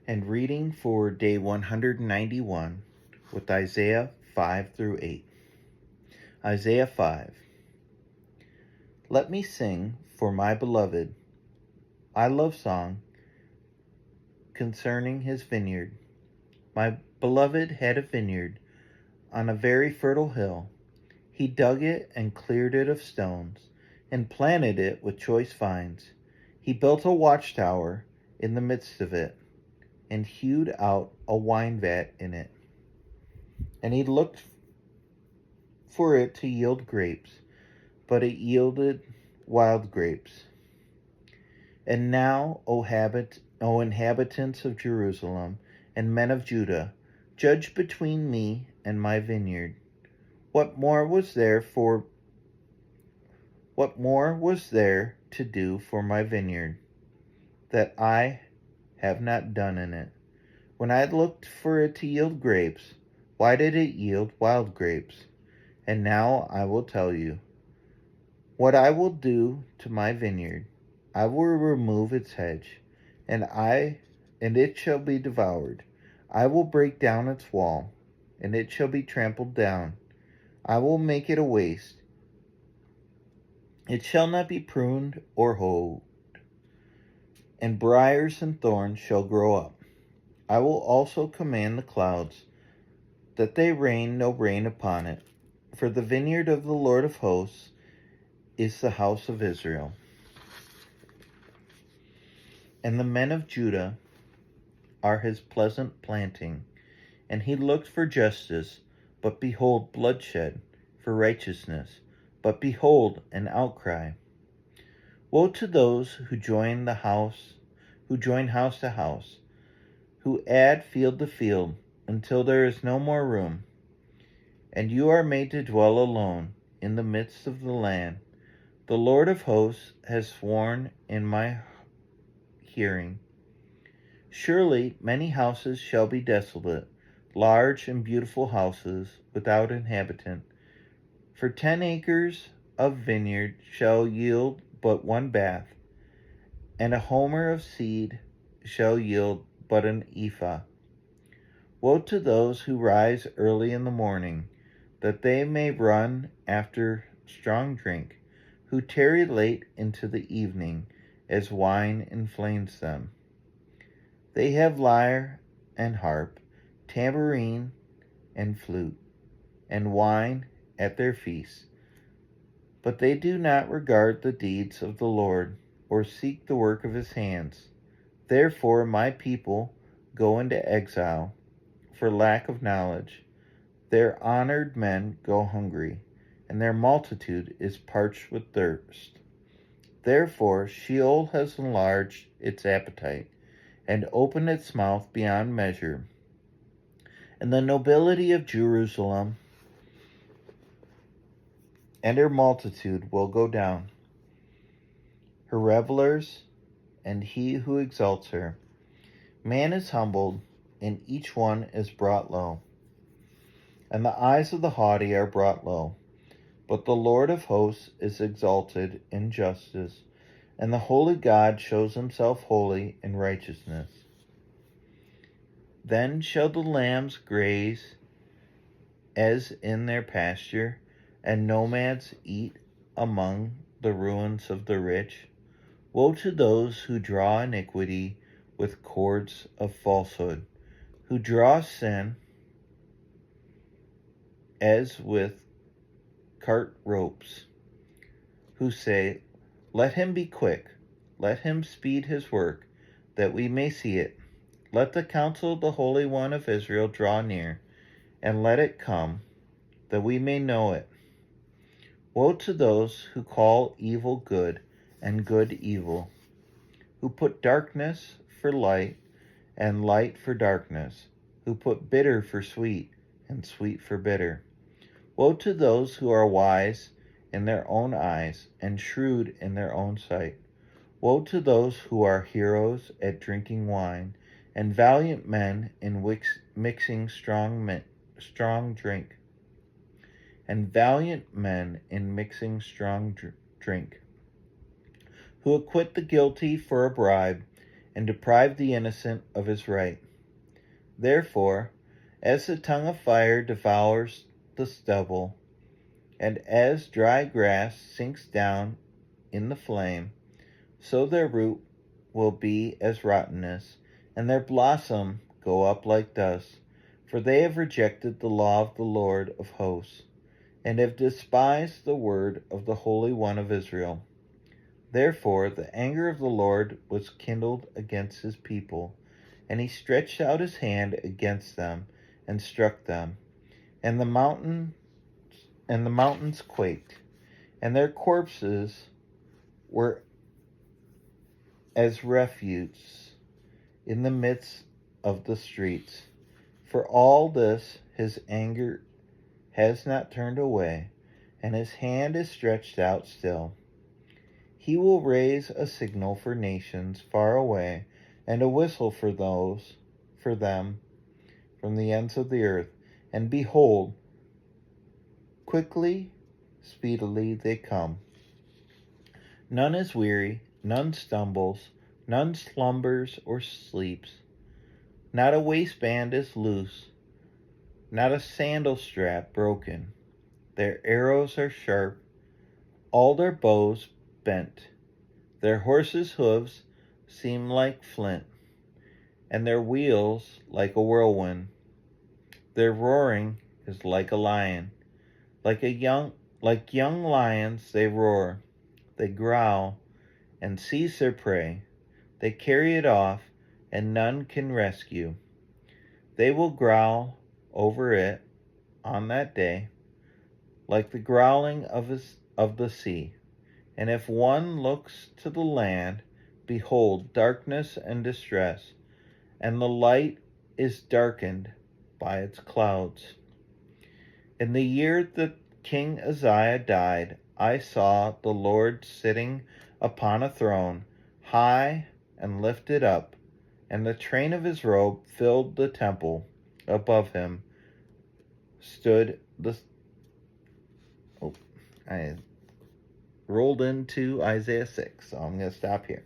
And reading for day 191 with Isaiah 5 through 8. Isaiah 5. Let me sing for my beloved my love song concerning his vineyard. My beloved had a vineyard on a very fertile hill. He dug it and cleared it of stones, and planted it with choice vines. He built a watchtower in the midst of it, and hewed out a wine vat in it. And he looked for it to yield grapes, but it yielded wild grapes. And now, O inhabitants of Jerusalem and men of Judah, judge between me and my vineyard. What more was there to do for my vineyard that I have not done in it? When I looked for it to yield grapes, why did it yield wild grapes? And now I will tell you what I will do to my vineyard. I will remove its hedge, and it shall be devoured. I will break down its wall, and it shall be trampled down. I will make it a waste. It shall not be pruned or hoed, and briars and thorns shall grow up. I will also command the clouds that they rain no rain upon it. For the vineyard of the Lord of hosts is the house of Israel. And the men of Judah are his pleasant planting. And he looked for justice, but behold bloodshed, for righteousness, but behold an outcry. Woe to those who join house to house, who add field to field, until there is no more room. And you are made to dwell alone in the midst of the land. The Lord of hosts has sworn in my hearing. Surely many houses shall be desolate, large and beautiful houses without inhabitant. For 10 acres of vineyard shall yield but one bath, and a homer of seed shall yield but an ephah. Woe to those who rise early in the morning, that they may run after strong drink, who tarry late into the evening, as wine inflames them. They have lyre and harp, tambourine and flute, and wine at their feasts. But they do not regard the deeds of the Lord, or seek the work of his hands. Therefore my people go into exile for lack of knowledge. Their honored men go hungry, and their multitude is parched with thirst. Therefore Sheol has enlarged its appetite, and opened its mouth beyond measure. And the nobility of Jerusalem and her multitude will go down, her revelers, and he who exalts her. Man is humbled, and each one is brought low. And the eyes of the haughty are brought low. But the Lord of hosts is exalted in justice, and the holy God shows himself holy in righteousness. Then shall the lambs graze as in their pasture, and nomads eat among the ruins of the rich. Woe to those who draw iniquity with cords of falsehood, who draw sin as with cart ropes, who say, let him be quick, let him speed his work, that we may see it. Let the counsel of the Holy One of Israel draw near, and let it come, that we may know it. Woe to those who call evil good and good evil, who put darkness for light and light for darkness, who put bitter for sweet and sweet for bitter. Woe to those who are wise in their own eyes and shrewd in their own sight. Woe to those who are heroes at drinking wine, and valiant men in mixing strong drink, and valiant men in mixing strong drink, who acquit the guilty for a bribe, and deprive the innocent of his right. Therefore, as the tongue of fire devours the stubble, and as dry grass sinks down in the flame, so their root will be as rottenness, and their blossom go up like dust. For they have rejected the law of the Lord of hosts, and have despised the word of the Holy One of Israel. Therefore the anger of the Lord was kindled against his people, and he stretched out his hand against them, and struck them. And the mountains quaked, and their corpses were as refuse in the midst of the streets. For all this his anger has not turned away, and his hand is stretched out still. He will raise a signal for nations far away, and a whistle for them from the ends of the earth. And behold, quickly, speedily they come. None is weary, none stumbles, none slumbers or sleeps. Not a waistband is loose, not a sandal strap broken. Their arrows are sharp, all their bows bent. Their horses' hoofs seem like flint, and their wheels like a whirlwind. Their roaring is like a lion. Like young lions they roar. They growl and seize their prey. They carry it off, and none can rescue. They will growl over it on that day, like the growling of the sea. And if one looks to the land, behold, darkness and distress, and the light is darkened by its clouds. In the year that King Uzziah died, I saw the Lord sitting upon a throne, high and lifted up, and the train of his robe filled the temple. Above him stood I rolled into Isaiah 6, so I'm going to stop here.